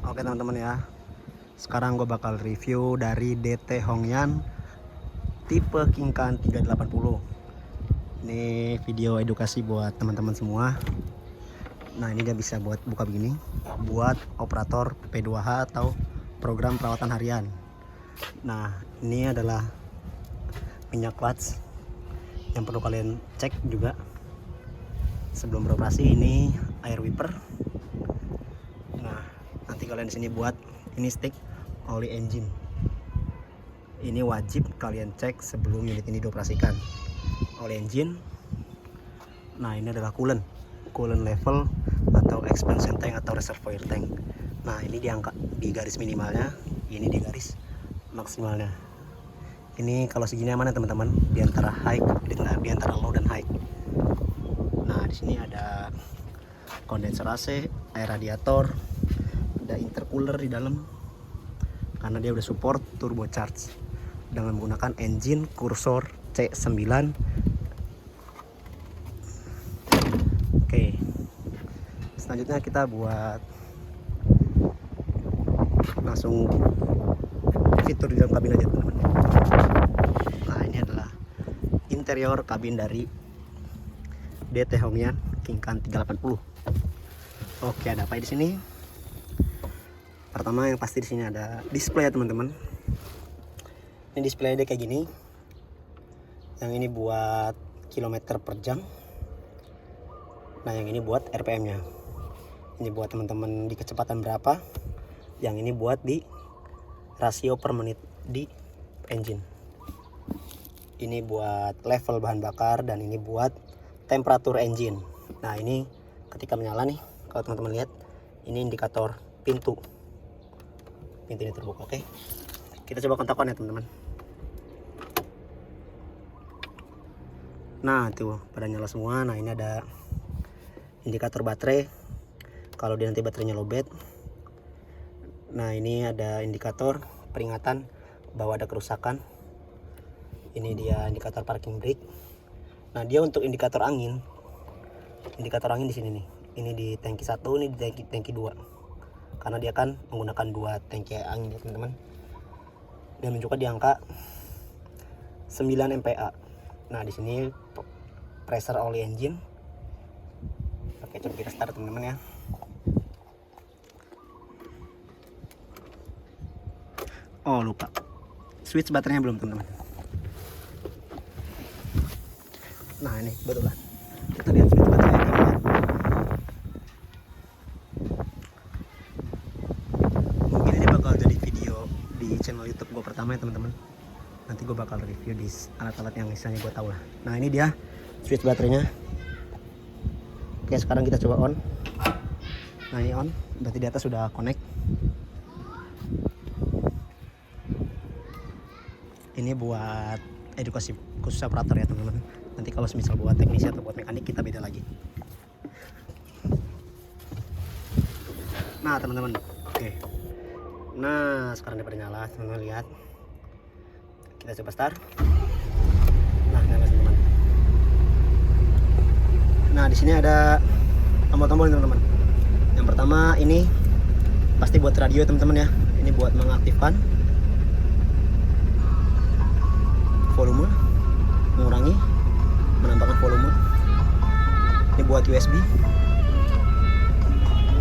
Oke teman-teman ya, sekarang gue bakal review dari DT Hongyan tipe Kingkan 380. Ini video edukasi buat teman-teman semua. Nah ini dia bisa buat buka begini, buat operator P2H atau program perawatan harian. Nah ini adalah minyak clutch yang perlu kalian cek juga sebelum beroperasi. Ini air wiper. Nah nanti kalian di sini buat ini stick oli engine. Ini wajib kalian cek sebelum unit ini dioperasikan. Oli engine. Nah ini adalah coolant level atau expansion tank atau reservoir tank. Nah ini diangkat di garis minimalnya, ini di garis maksimalnya. Ini kalau segini aman ya teman-teman, di antara low dan high. Nah di sini ada kondenser AC, air radiator, ada intercooler di dalam karena dia udah support turbocharge dengan menggunakan engine kursor C9. Oke, selanjutnya kita buat langsung fitur di dalam kabin aja teman-teman. Nah ini adalah interior kabin dari DT Hongyan Kingkan 380. Oke, ada apa di sini? Pertama yang pasti di sini ada display ya teman-teman. Ini display dia kayak gini. Yang ini buat kilometer per jam. Nah yang ini buat RPM-nya. Ini buat teman-teman di kecepatan berapa. Yang ini buat di rasio per menit di engine. Ini buat level bahan bakar dan ini buat temperatur engine. Nah ini ketika menyala nih, kalau teman-teman lihat, ini indikator pintu ini terbuka. Oke, kita coba kontak on ya teman-teman. Nah tuh pada nyala semua. Nah ini ada indikator baterai kalau dia nanti baterainya lowbat. Nah ini ada indikator peringatan bahwa ada kerusakan. Ini dia indikator parking brake. Nah dia untuk indikator angin di sini nih. Ini di tangki 1, ini di tangki 2. Karena dia kan menggunakan 2 tangki angin ya teman-teman. Dia menunjukkan di angka 9 MPa. Nah di sini pressure oli engine. Oke, coba kita start teman-teman ya. Oh lupa, switch baterainya belum teman-teman. Nah ini kebetulan kita lihat switch baterainya teman-teman. Mungkin ini bakal jadi video di channel YouTube gue pertama ya teman-teman. Nanti gue bakal review di alat-alat yang misalnya gue tahu lah. Nah ini dia switch baterainya. Oke, sekarang kita coba on. Nah ini on, berarti di atas sudah connect. Ini buat edukasi khusus operator ya teman-teman. Nanti kalau misal buat teknisi atau buat mekanik kita beda lagi. Nah teman-teman, oke. Nah sekarang dia pada nyala, teman-teman lihat. Kita coba start. Nah nyala teman-teman. Nah di sini ada tombol-tombol teman-teman. Yang pertama ini pasti buat radio teman-teman ya. Ini buat mengaktifkan volume, mengurangi, menambahkan volume. Ini buat USB,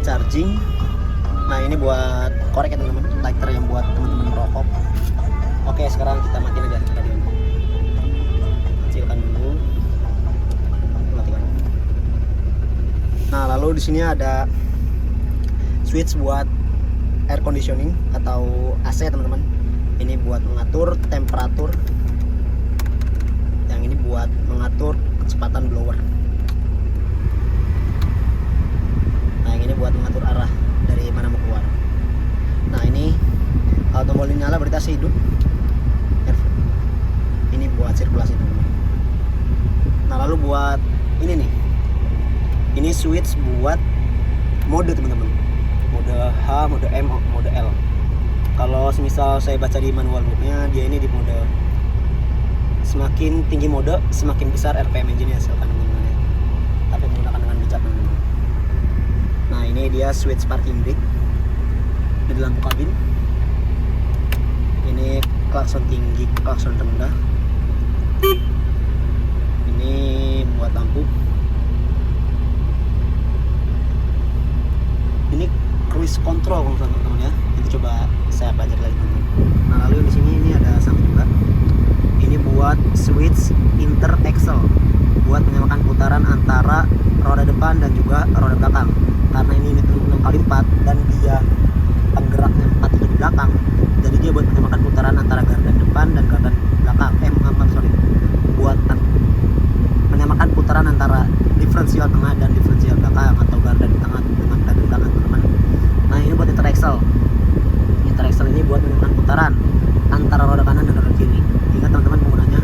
charging. Nah ini buat korek ya teman-teman, lighter yang buat teman-teman merokok. Oke, sekarang kita matiin aja radio. Kecilkan dulu, matikan. Nah lalu di sini ada switch buat air conditioning atau AC teman-teman. Ini buat mengatur temperatur. Yang ini buat mengatur kecepatan blower. Nah yang ini buat mengatur arah dari mana mau keluar. Nah ini kalau tombol ini nyala berarti AC hidup. Ini buat sirkulasi teman-teman. Nah lalu buat ini nih, ini switch buat mode teman-teman. Mode H, mode M, mode L. Kalau misal saya baca di manual booknya, dia ini di mode semakin tinggi mode, semakin besar RPM engine yang dihasilkan teman-teman ya. Tapi menggunakan dengan bijak teman-teman. Nah ini dia switch parking brake. Dari lampu kabin. Ini klakson tinggi, klakson rendah. Ini buat lampu. Ini cruise control teman-teman ya. Itu coba saya pelajari lagi teman-teman. Nah lalu di sini ini ada samping juga. Ini buat switch inter axle, buat menyamakan putaran antara roda depan dan juga roda belakang. Karena ini unit 6x4 dan dia penggeraknya 4 itu di belakang, jadi dia buat menyamakan putaran antara gardan depan dan gardan belakang. Buat menyamakan putaran antara diferensial tengah dan diferensial belakang, atau gardan di tengah dengan gardan belakang teman-teman. Nah ini buat inter axle. Inter axle ini buat menyamakan putaran antara roda kanan dan roda kiri. Ingat teman-teman penggunanya,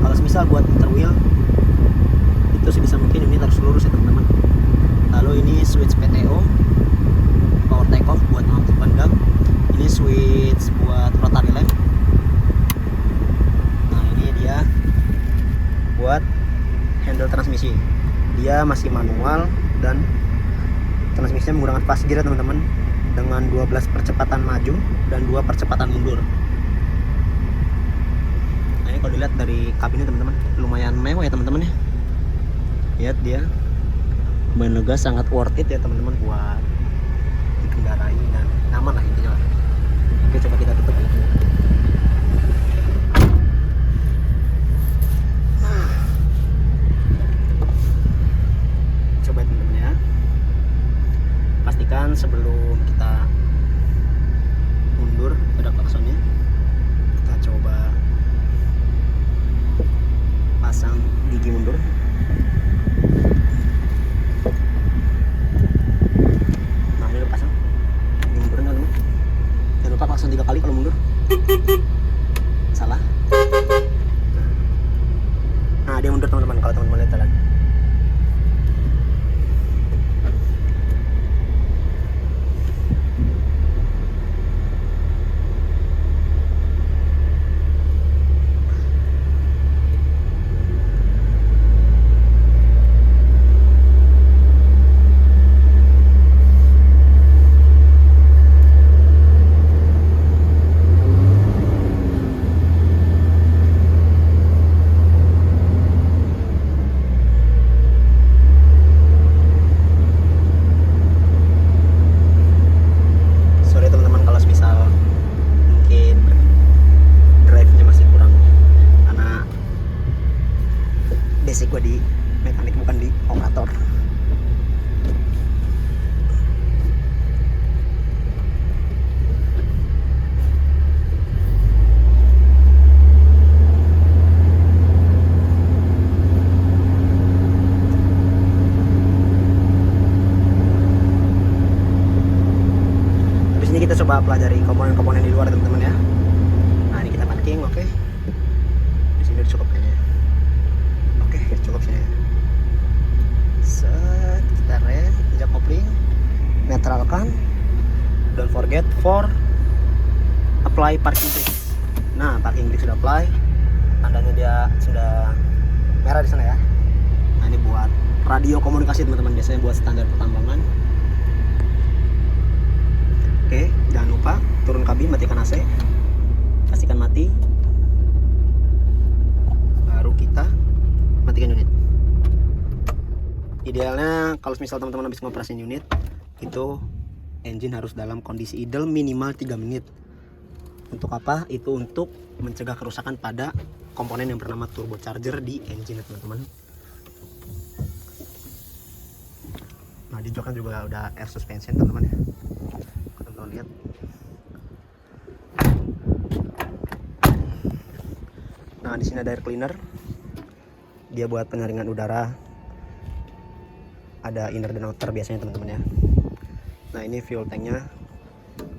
kalau misal buat inter wheel itu sebisa mungkin unit harus lurus ya teman-teman. Lalu ini switch PTO, power take off buat mengaktifkan dam. Ini switch buat rotary lamp. Nah ini dia buat handle transmisi. Dia masih manual dan transmisinya menggunakan fast gear teman-teman, dengan 12 percepatan maju dan 2 percepatan mundur. Nah ini kalau dilihat dari kabinnya teman-teman, lumayan mewah ya teman-teman ya. Lihat dia lumayan lega, sangat worth it ya teman-teman buat dikendarai dan nyaman lah intinya. Oke, coba kita tutup. Coba teman-teman ya, pastikan sebelum kita mundur pada klaksonnya, kita coba pasang gigi mundur. Nah ini udah pasang gigi mundur enggak teman? Jangan lupa klakson 3 kali kalau mundur. Salah. Nah dia mundur teman-teman, kalau teman-teman lihat jalan. Basic gue di mekanik, bukan di operator. Habis ini kita coba pelajari komponen-komponen di luar teman-teman ya. Nah ini kita parking, oke. Di sini udah cukup kayaknya. Oke, cukup sini. Set, kita rem, injak kopling, netralkan. Don't forget for apply parking brake. Nah, parking brake sudah apply. Tandanya dia sudah merah di sana ya. Nah, ini buat radio komunikasi teman-teman, biasanya buat standar pertambangan. Oke, jangan lupa turun kabin, matikan AC. Pastikan mati. Baru kita matikan unit. Idealnya kalau misal teman-teman habis ngoperasin unit, itu engine harus dalam kondisi idle minimal 3 menit. Untuk apa? Itu untuk mencegah kerusakan pada komponen yang bernama turbocharger di engine teman-teman. Nah di jok kan juga udah air suspension teman-teman ya. Teman-teman lihat. Nah di sini ada air cleaner. Dia buat penyaringan udara. Ada inner dan outer biasanya teman-teman ya. Nah ini fuel tanknya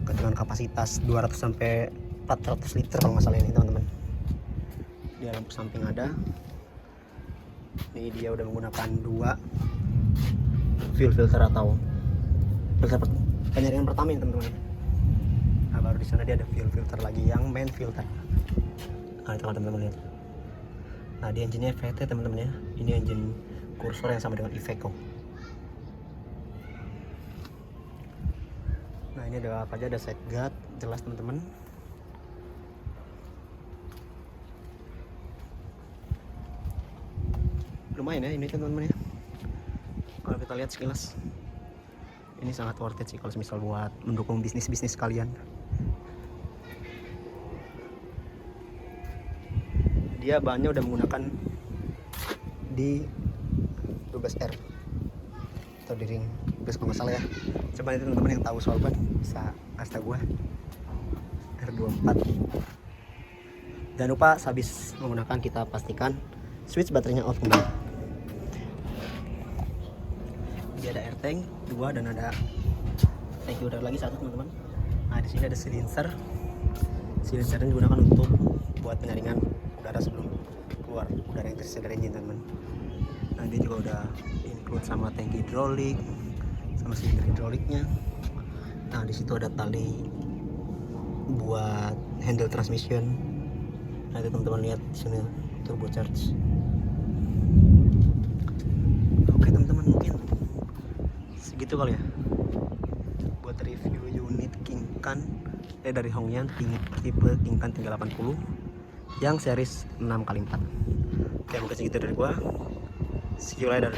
dengan kapasitas 200 sampai 400 liter kalau nggak salah ini teman-teman. Di lampu samping ada. Ini dia udah menggunakan 2 fuel filter atau filter penyaringan pertama ini teman-teman. Nah baru di sana dia ada fuel filter lagi yang main filter. Nah itu kan teman-teman lihat. Nah di engine-nya VT teman-teman ya. Ini engine kursor yang sama dengan Iveco. Nah Nah ini ada apa aja, ada side guard jelas teman-teman. Lumayan ya ini teman-teman ya, kalau kita lihat sekilas ini sangat worth it sih kalau misal buat mendukung bisnis kalian. Dia bahannya udah menggunakan di 12R atau di ring 12 kalau nggak salah ya. Coba itu teman-teman yang tahu soal ban bisa kasih tau gue. R24. Jangan lupa habis menggunakan kita pastikan switch baterainya off kembali. Dia ada air tank 2 dan ada tangki udara lagi 1 teman-teman. Nah di sini ada silencer. Silencer ini digunakan untuk buat penyaringan udara sebelum keluar udara yang tersisa dari engine teman-teman. Nah dia juga udah include sama tangki hidrolik sama silinder hidroliknya. Nah di situ ada tali buat handle transmission. Nah itu teman-teman lihat di sini turbo charge. Oke teman-teman, mungkin segitu kali ya buat review unit King Kan dari Hongyan tipe King Kan 380 yang series 6x4. Oke mungkin segitu dari gua. See you later.